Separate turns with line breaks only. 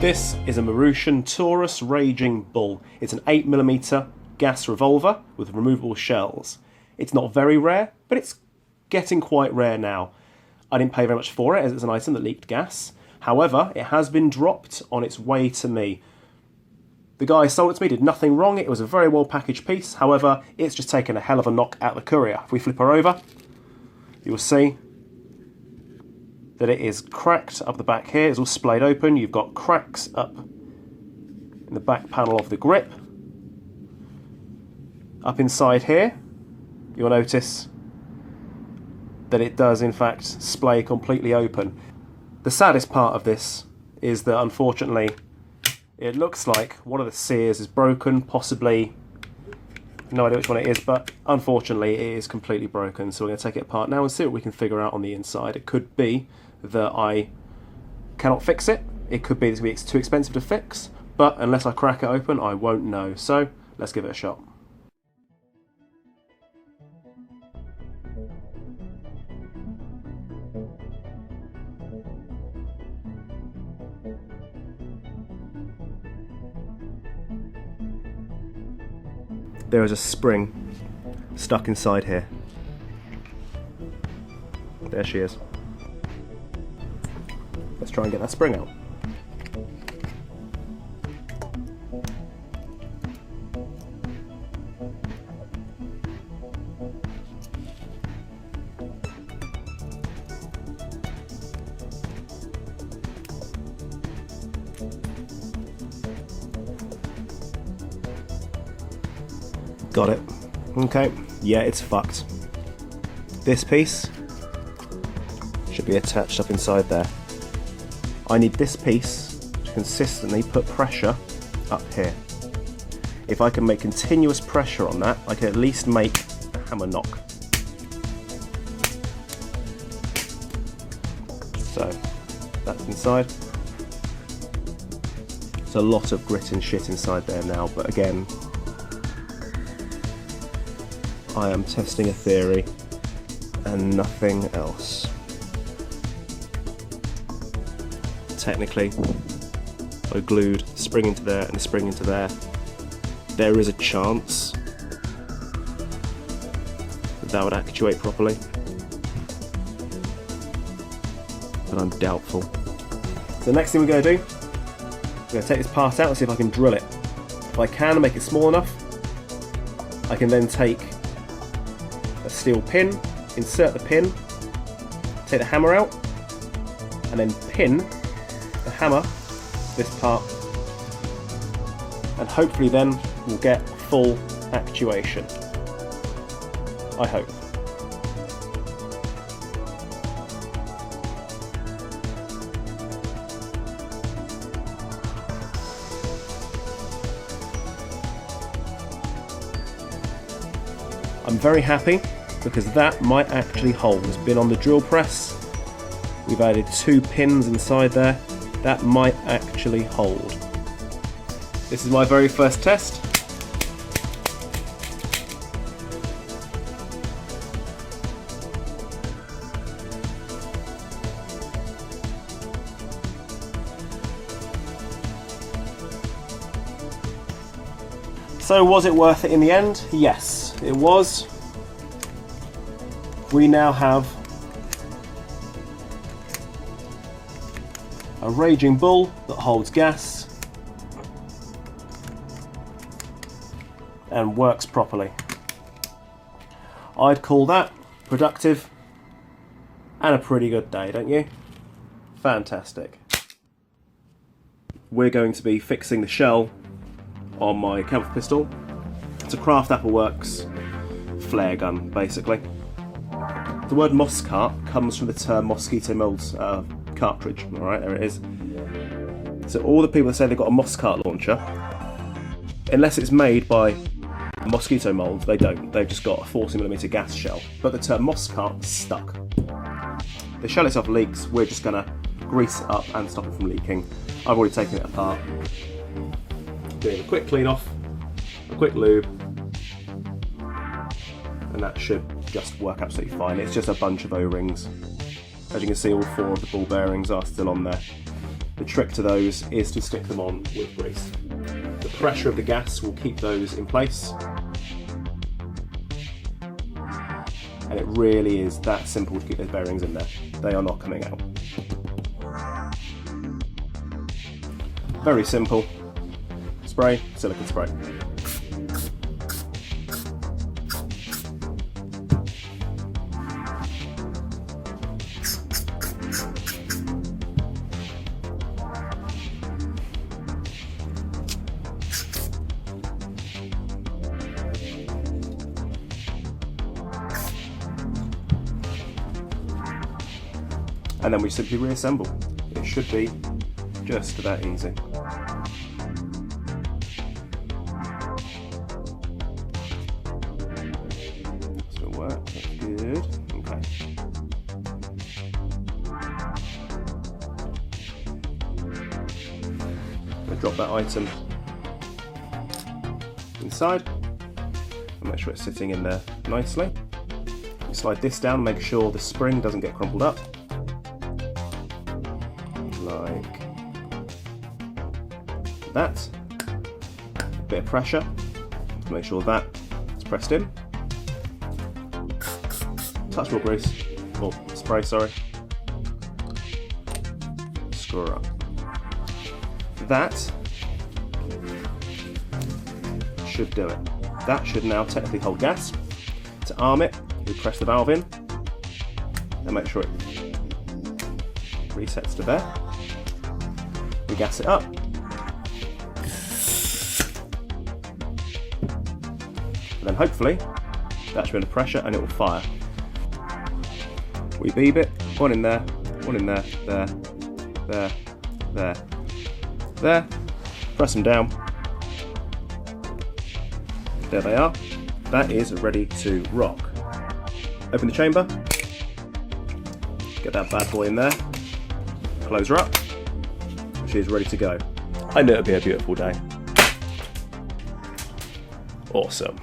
This is a Marushin Taurus Raging Bull. It's an 8mm gas revolver with removable shells. It's not very rare, but it's getting quite rare now. I didn't pay very much for it as it's an item that leaked gas. However, it has been dropped on its way to me. The guy who sold it to me did nothing wrong. It was a very well packaged piece. However, it's just taken a hell of a knock at the courier. If we flip her over, you will see that it is cracked up the back here. It's all splayed open. You've got cracks up in the back panel of the grip. Up inside here, you'll notice that it does in fact splay completely open. The saddest part of this is that unfortunately it looks like one of the sears is broken, possibly, no idea which one it is, but unfortunately it is completely broken. So we're going to take it apart now and see what we can figure out on the inside. It could be that I cannot fix it. It could be that it's too expensive to fix, but unless I crack it open, I won't know. So let's give it a shot. There is a spring stuck inside here. There she is. Let's try and get that spring out. Got it. Okay, yeah, it's fucked. This piece should be attached up inside there. I need this piece to consistently put pressure up here. If I can make continuous pressure on that, I can at least make a hammer knock. So, that's inside. There's a lot of grit and shit inside there now, but again, I am testing a theory and nothing else. Technically, I glued the spring into there and the spring into there. There is a chance that that would actuate properly, but I'm doubtful. So the next thing we're going to do, we're going to take this part out and see if I can drill it. If I can make it small enough, I can then take a steel pin, insert the pin, take the hammer out, and then pin the hammer this part, and hopefully then we'll get full actuation. I hope. I'm very happy because that might actually hold. It's been on the drill press. We've added 2 pins inside there. That might actually hold. This is my very first test. So was it worth it in the end? Yes, it was. We now have a raging bull that holds gas and works properly. I'd call that productive and a pretty good day, don't you? Fantastic. We're going to be fixing the shell on my Kampf Pistol. It's a Craft Appleworks flare gun, basically. The word Mosscart comes from the term mosquito mold cartridge. Alright, there it is. So all the people that say they've got a Mosscart launcher, unless it's made by a mosquito mold, they don't. They've just got a 40mm gas shell. But the term Mosscart is stuck. The shell itself leaks, we're just going to grease it up and stop it from leaking. I've already taken it apart. Doing a quick clean off, a quick lube, and that should just work absolutely fine. It's just a bunch of O-rings. As you can see, all 4 of the ball bearings are still on there. The trick to those is to stick them on with grease. The pressure of the gas will keep those in place. And it really is that simple to keep those bearings in there. They are not coming out. Very simple. Spray, silicone spray. And then we simply reassemble. It should be just that easy. This will work, that's good. Okay. I'm going to drop that item inside and make sure it's sitting in there nicely. You slide this down, make sure the spring doesn't get crumpled up. Like that. A bit of pressure to make sure that it's pressed in. Touch more grease, or spray, sorry. Screw her up. That should do it. That should now technically hold gas. To arm it, we press the valve in and make sure it resets to there. We gas it up. And then hopefully that should be under pressure and it will fire. We beeb it, one in there, there, there, there, there. Press them down. There they are. That is ready to rock. Open the chamber. Get that bad boy in there. Close her up. She is ready to go. I knew it would be a beautiful day. Awesome.